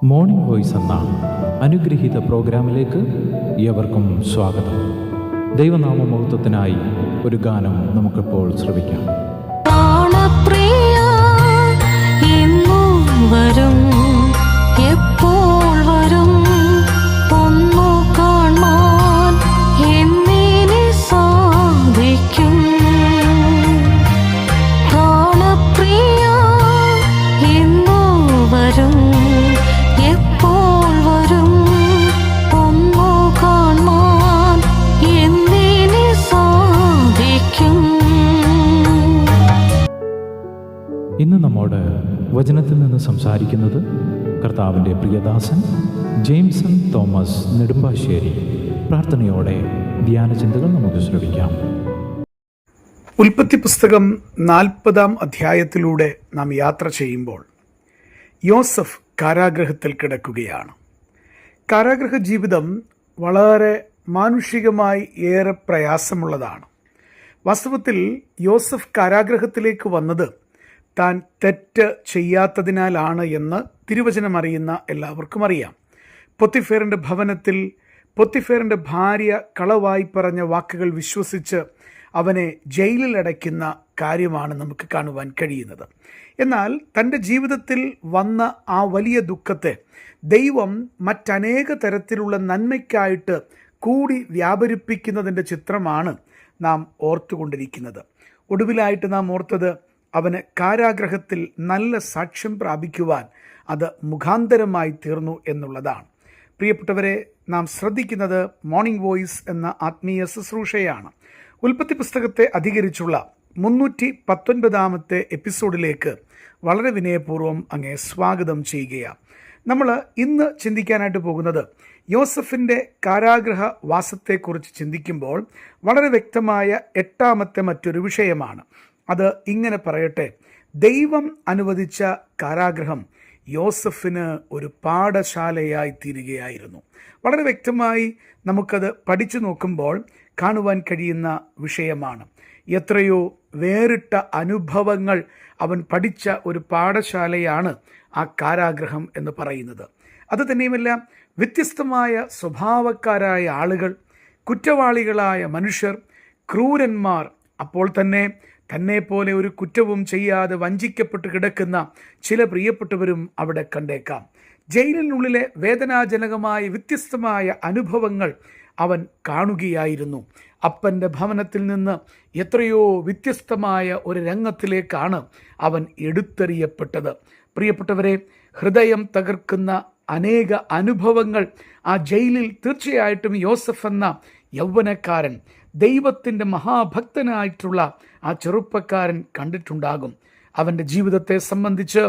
Morning voice എന്ന അനുഗ്രഹീത പ്രോഗ്രാമിലേക്ക് ഏവർക്കും സ്വാഗതം. ദൈവനാമമഹത്വത്തിനായി ഒരു ഗാനം നമുക്കിപ്പോൾ ശ്രവിക്കാം. വരും എപ്പോൾ വരും ഒന്നു കാണാൻ എന്നെ സാധിക്കും. പ്രാണപ്രിയ എന്നു വരും എപ്പോൾ വരും ഒന്നു കാണാൻ എന്നെ സാധിക്കും. ഇന്ന് നമ്മോട് വചനത്തിൽ നിന്ന് സംസാരിക്കുന്നത് കർത്താവിൻ്റെ പ്രിയദാസൻ ജെയിംസൺ തോമസ് നെടുമ്പാശ്ശേരി. പ്രാർത്ഥനയോടെ ധ്യാനചിന്തകൾ നമുക്ക് ശ്രവിക്കാം. ഉൽപ്പത്തി പുസ്തകം 40-ാം അധ്യായത്തിലൂടെ നാം യാത്ര ചെയ്യുമ്പോൾ യോസഫ് കാരാഗൃഹത്തിൽ കിടക്കുകയാണ്. കാരാഗൃഹ ജീവിതം വളരെ മാനുഷികമായി ഏറെ പ്രയാസമുള്ളതാണ്. വാസ്തവത്തിൽ യോസഫ് കാരാഗൃഹത്തിലേക്ക് വന്നത് താൻ തെറ്റ് ചെയ്യാത്തതിനാലാണ് എന്ന് തിരുവചനം അറിയുന്ന എല്ലാവർക്കും അറിയാം. പൊത്തിഫേറിൻ്റെ ഭവനത്തിൽ പൊത്തിഫേറിൻ്റെ ഭാര്യ കളവായി പറഞ്ഞ വാക്കുകൾ വിശ്വസിച്ച് അവനെ ജയിലിൽ അടയ്ക്കുന്ന കാര്യമാണ് നമുക്ക് കാണുവാൻ കഴിയുന്നത്. എന്നാൽ തൻ്റെ ജീവിതത്തിൽ വന്ന ആ വലിയ ദുഃഖത്തെ ദൈവം മറ്റനേക തരത്തിലുള്ള നന്മയ്ക്കായിട്ട് കൂടി വ്യാപരിപ്പിക്കുന്നതിൻ്റെ ചിത്രമാണ് നാം ഓർത്തുകൊണ്ടിരിക്കുന്നത്. ഒടുവിലായിട്ട് നാം ഓർത്തത് അവന് കാരാഗൃഹത്തിൽ നല്ല സാക്ഷ്യം പ്രാപിക്കുവാൻ അത് മുഖാന്തരമായി തീർന്നു എന്നുള്ളതാണ്. പ്രിയപ്പെട്ടവരെ, നാം ശ്രദ്ധിക്കുന്നത് മോർണിംഗ് വോയിസ് എന്ന ആത്മീയ ശുശ്രൂഷയാണ്. ഉൽപ്പത്തി പുസ്തകത്തെ അധികരിച്ചുള്ള 319-ാമത്തെ എപ്പിസോഡിലേക്ക് വളരെ വിനയപൂർവ്വം അങ്ങേ സ്വാഗതം ചെയ്യുകയാണ്. നമ്മൾ ഇന്ന് ചിന്തിക്കാനായിട്ട് പോകുന്നത് യോസഫിൻ്റെ കാരാഗൃഹ വാസത്തെക്കുറിച്ച് ചിന്തിക്കുമ്പോൾ വളരെ വ്യക്തമായ 8-ാമത്തെ മറ്റൊരു വിഷയമാണ്. അത് ഇങ്ങനെ പറയട്ടെ: ദൈവം അനുവദിച്ച കാരാഗൃഹം യോസഫിന് ഒരു പാഠശാലയായി തീരുകയായിരുന്നു. വളരെ വ്യക്തമായി നമുക്കത് പഠിച്ചു നോക്കുമ്പോൾ കാണുവാൻ കഴിയുന്ന വിഷയമാണ്. എത്രയോ വേറിട്ട അനുഭവങ്ങൾ അവൻ പഠിച്ച ഒരു പാഠശാലയാണ് ആ കാരാഗൃഹം എന്ന് പറയുന്നത്. അത് തന്നെയുമല്ല, വ്യത്യസ്തമായ സ്വഭാവക്കാരായ ആളുകൾ, കുറ്റവാളികളായ മനുഷ്യർ, ക്രൂരന്മാർ, അപ്പോൾ തന്നെ പോലെ ഒരു കുറ്റവും ചെയ്യാതെ വഞ്ചിക്കപ്പെട്ട് കിടക്കുന്ന ചില പ്രിയപ്പെട്ടവരും അവിടെ കണ്ടേക്കാം. ജയിലിനുള്ളിലെ വേദനാജനകമായ വ്യത്യസ്തമായ അനുഭവങ്ങൾ അവൻ കാണുകയായിരുന്നു. അപ്പൻ്റെ ഭവനത്തിൽ നിന്ന് എത്രയോ വ്യത്യസ്തമായ ഒരു രംഗത്തിലേക്കാണ് അവൻ എടുത്തെറിയപ്പെട്ടത്. പ്രിയപ്പെട്ടവരെ, ഹൃദയം തകർക്കുന്ന അനേക അനുഭവങ്ങൾ ആ ജയിലിൽ തീർച്ചയായിട്ടും യോസഫ് എന്ന യൗവനക്കാരൻ, ദൈവത്തിൻ്റെ മഹാഭക്തനായിട്ടുള്ള ആ ചെറുപ്പക്കാരൻ കണ്ടിട്ടുണ്ടാകും. അവൻ്റെ ജീവിതത്തെ സംബന്ധിച്ച്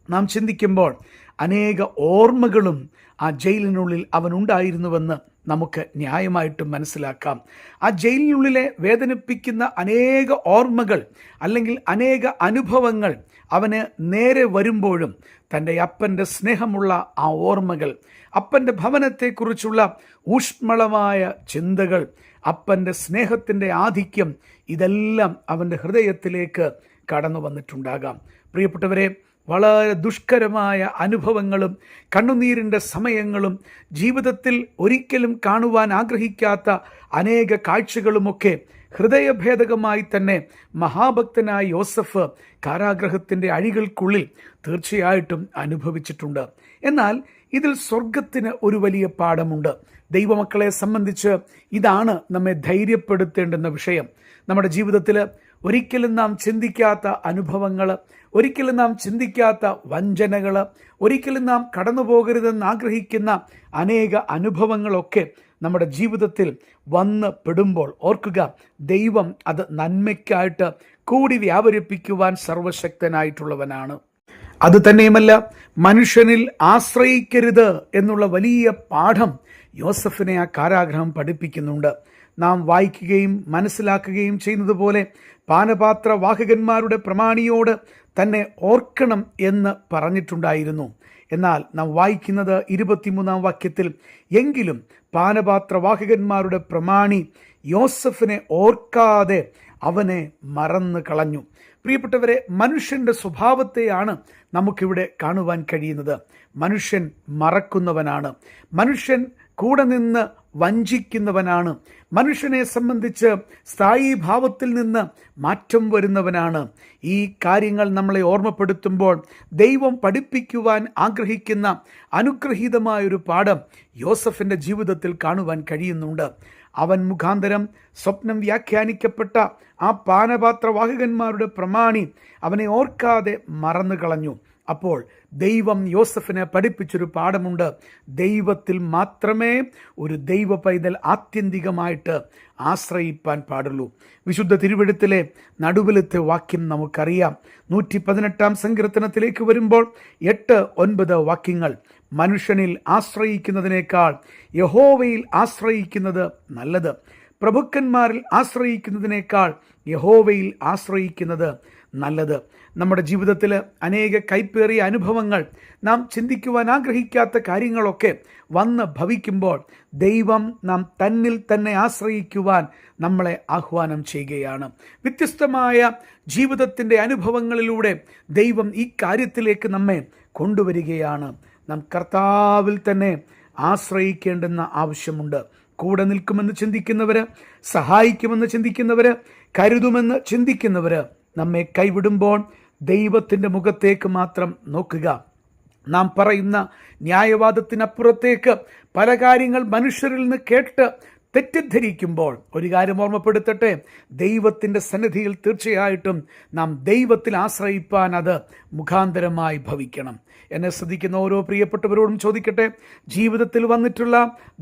നാം ചിന്തിക്കുമ്പോൾ അനേക ഓർമ്മകളും ആ ജയിലിനുള്ളിൽ അവനുണ്ടായിരുന്നുവെന്ന് നമുക്ക് ന്യായമായിട്ടും മനസ്സിലാക്കാം. ആ ജയിലിനുള്ളിലെ വേദനിപ്പിക്കുന്ന അനേക ഓർമ്മകൾ അല്ലെങ്കിൽ അനേക അനുഭവങ്ങൾ അവന് നേരെ വരുമ്പോഴും തൻ്റെ അപ്പൻ്റെ സ്നേഹമുള്ള ആ ഓർമ്മകൾ, അപ്പൻ്റെ ഭവനത്തെക്കുറിച്ചുള്ള ഊഷ്മളമായ ചിന്തകൾ, അപ്പൻ്റെ സ്നേഹത്തിൻ്റെ ആധിക്യം, ഇതെല്ലാം അവൻ്റെ ഹൃദയത്തിലേക്ക് കടന്നു വന്നിട്ടുണ്ടാകാം. പ്രിയപ്പെട്ടവരെ, വളരെ ദുഷ്കരമായ അനുഭവങ്ങളും കണ്ണുനീരിൻ്റെ സമയങ്ങളും ജീവിതത്തിൽ ഒരിക്കലും കാണുവാൻ ആഗ്രഹിക്കാത്ത അനേക കാഴ്ചകളുമൊക്കെ ഹൃദയഭേദകമായി തന്നെ മഹാഭക്തനായ യോസഫ് കാരാഗൃഹത്തിൻ്റെ അഴികൾക്കുള്ളിൽ തീർച്ചയായിട്ടും അനുഭവിച്ചിട്ടുണ്ട്. എന്നാൽ ഇതിൽ സ്വർഗത്തിന് ഒരു വലിയ പാഠമുണ്ട്. ദൈവമക്കളെ സംബന്ധിച്ച് ഇതാണ് നമ്മെ ധൈര്യപ്പെടുത്തേണ്ടുന്ന വിഷയം. നമ്മുടെ ജീവിതത്തിൽ ഒരിക്കലും നാം ചിന്തിക്കാത്ത അനുഭവങ്ങൾ, ഒരിക്കലും നാം ചിന്തിക്കാത്ത വഞ്ചനകൾ, ഒരിക്കലും നാം കടന്നു പോകരുതെന്ന് ആഗ്രഹിക്കുന്ന അനേക അനുഭവങ്ങളൊക്കെ നമ്മുടെ ജീവിതത്തിൽ വന്ന് പെടുമ്പോൾ ഓർക്കുക, ദൈവം അത് നന്മയ്ക്കായിട്ട് കൂടി വ്യാപരിപ്പിക്കുവാൻ സർവശക്തനായിട്ടുള്ളവനാണ്. അത് തന്നെയുമല്ല, മനുഷ്യനിൽ ആശ്രയിക്കരുത് എന്നുള്ള വലിയ പാഠം യോസഫിനെ ആ കാരാഗൃഹം പഠിപ്പിക്കുന്നുണ്ട്. നാം വായിക്കുകയും മനസ്സിലാക്കുകയും ചെയ്യുന്നത് പോലെ പാനപാത്ര വാഹകന്മാരുടെ പ്രമാണിയോട് തന്നെ ഓർക്കണം എന്ന് പറഞ്ഞിട്ടുണ്ടായിരുന്നു. എന്നാൽ നാം വായിക്കുന്നത് 23-ാം വാക്യത്തിൽ, എങ്കിലും പാനപാത്രവാഹകന്മാരുടെ പ്രമാണി യോസഫിനെ ഓർക്കാതെ അവനെ മറന്നു കളഞ്ഞു. പ്രിയപ്പെട്ടവരെ, മനുഷ്യൻ്റെ സ്വഭാവത്തെയാണ് നമുക്കിവിടെ കാണുവാൻ കഴിയുന്നത്. മനുഷ്യൻ മറക്കുന്നവനാണ്, മനുഷ്യൻ കൂടെ നിന്ന് വഞ്ചിക്കുന്നവനാണ്, മനുഷ്യനെ സംബന്ധിച്ച് സ്ഥായീ ഭാവത്തിൽ നിന്ന് മാറ്റം വരുന്നവനാണ്. ഈ കാര്യങ്ങൾ നമ്മളെ ഓർമ്മപ്പെടുത്തുമ്പോൾ ദൈവം പഠിപ്പിക്കുവാൻ ആഗ്രഹിക്കുന്ന അനുഗ്രഹീതമായൊരു പാഠം യോസഫിൻ്റെ ജീവിതത്തിൽ കാണുവാൻ കഴിയുന്നുണ്ട്. അവൻ മുഖാന്തരം സ്വപ്നം വ്യാഖ്യാനിക്കപ്പെട്ട ആ പാനപാത്രവാഹകന്മാരുടെ പ്രമാണി അവനെ ഓർക്കാതെ മറന്നു കളഞ്ഞു. അപ്പോൾ ദൈവം യോസഫിനെ പഠിപ്പിച്ചൊരു പാഠമുണ്ട്. ദൈവത്തിൽ മാത്രമേ ഒരു ദൈവ പൈതൽ ആത്യന്തികമായിട്ട് ആശ്രയിപ്പാൻ പാടുള്ളൂ. വിശുദ്ധ തിരുവെഴുത്തിലെ നടുവിലത്തെ വാക്യം നമുക്കറിയാം. 118 സങ്കീർത്തനത്തിലേക്ക് വരുമ്പോൾ 8-9 വാക്യങ്ങൾ, മനുഷ്യനിൽ ആശ്രയിക്കുന്നതിനേക്കാൾ യഹോവയിൽ ആശ്രയിക്കുന്നത് നല്ലത്, പ്രഭുക്കന്മാരിൽ ആശ്രയിക്കുന്നതിനേക്കാൾ യഹോവയിൽ ആശ്രയിക്കുന്നത് നല്ലത്. നമ്മുടെ ജീവിതത്തിൽ അനേക കൈപ്പേറിയ അനുഭവങ്ങൾ, നാം ചിന്തിക്കുവാൻ ആഗ്രഹിക്കാത്ത കാര്യങ്ങളൊക്കെ വന്ന് ഭവിക്കുമ്പോൾ ദൈവം നാം തന്നിൽ തന്നെ ആശ്രയിക്കുവാൻ നമ്മളെ ആഹ്വാനം ചെയ്യുകയാണ്. വ്യത്യസ്തമായ ജീവിതത്തിൻ്റെ അനുഭവങ്ങളിലൂടെ ദൈവം ഈ കാര്യത്തിലേക്ക് നമ്മെ കൊണ്ടുവരികയാണ്. നാം കർത്താവിൽ തന്നെ ആശ്രയിക്കേണ്ടുന്ന ആവശ്യമുണ്ട്. കൂടെ നിൽക്കുമെന്ന് ചിന്തിക്കുന്നവർ, സഹായിക്കുമെന്ന് ചിന്തിക്കുന്നവർ, കരുതുമെന്ന് ചിന്തിക്കുന്നവർ നമ്മെ കൈവിടുമ്പോൾ ദൈവത്തിൻ്റെ മുഖത്തേക്ക് മാത്രം നോക്കുക. നാം പറയുന്ന ന്യായവാദത്തിനപ്പുറത്തേക്ക് പല കാര്യങ്ങൾ മനുഷ്യരിൽ നിന്ന് കേട്ട് തെറ്റിദ്ധരിക്കുമ്പോൾ ഒരു കാര്യം ഓർമ്മപ്പെടുത്തട്ടെ, ദൈവത്തിൻ്റെ സന്നിധിയിൽ തീർച്ചയായിട്ടും നാം ദൈവത്തിൽ ആശ്രയിപ്പാൻ അത് മുഖാന്തരമായി ഭവിക്കണം. എന്നെ ശ്രദ്ധിക്കുന്ന ഓരോ പ്രിയപ്പെട്ടവരോടും ചോദിക്കട്ടെ, ജീവിതത്തിൽ വന്നിട്ടുള്ള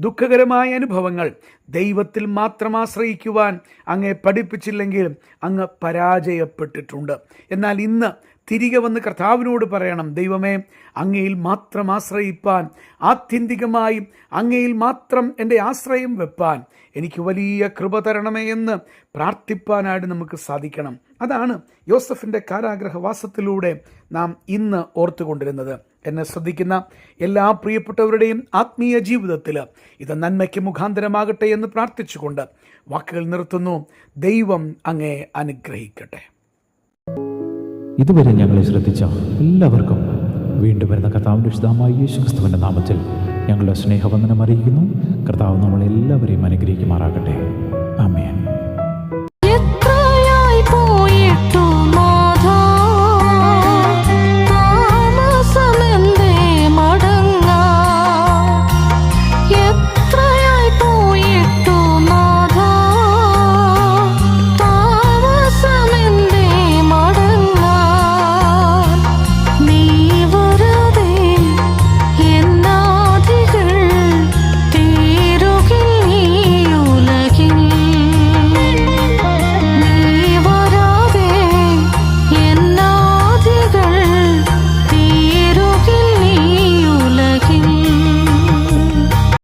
ദുഃഖകരമായ അനുഭവങ്ങൾ ദൈവത്തിൽ മാത്രം ആശ്രയിക്കുവാൻ അങ്ങേ പഠിപ്പിച്ചില്ലെങ്കിൽ അങ്ങ് പരാജയപ്പെട്ടിട്ടുണ്ട്. എന്നാൽ ഇന്ന് തിരികെ വന്ന് കർത്താവിനോട് പറയണം, ദൈവമേ, അങ്ങയിൽ മാത്രം ആശ്രയിപ്പാൻ, ആത്യന്തികമായി അങ്ങയിൽ മാത്രം എൻ്റെ ആശ്രയം വെപ്പാൻ എനിക്ക് വലിയ കൃപ തരണമേ എന്ന് പ്രാർത്ഥിപ്പാനായിട്ട് നമുക്ക് സാധിക്കണം. അതാണ് യോസഫിൻ്റെ കാരാഗ്രഹവാസത്തിലൂടെ നാം ഇന്ന് ഓർത്തുകൊണ്ടിരുന്നത്. എന്നെ ശ്രദ്ധിക്കുന്ന എല്ലാ പ്രിയപ്പെട്ടവരുടെയും ആത്മീയ ജീവിതത്തിൽ ഇത് നന്മയ്ക്ക് മുഖാന്തരമാകട്ടെ എന്ന് പ്രാർത്ഥിച്ചുകൊണ്ട് വാക്കുകൾ നിർത്തുന്നു. ദൈവം അങ്ങേ അനുഗ്രഹിക്കട്ടെ. ഇതുവരെ ഞങ്ങളെ ശ്രദ്ധിച്ച എല്ലാവർക്കും വീണ്ടും വരുന്ന കർത്താവിൻ്റെ വിശുദ്ധമായ യേശുക്രിസ്തുവിൻ്റെ നാമത്തിൽ ഞങ്ങളുടെ സ്നേഹവന്ദനം അറിയിക്കുന്നു. കർത്താവ് നമ്മളെല്ലാവരെയും അനുഗ്രഹിക്കുമാറാകട്ടെ. ആമേൻ.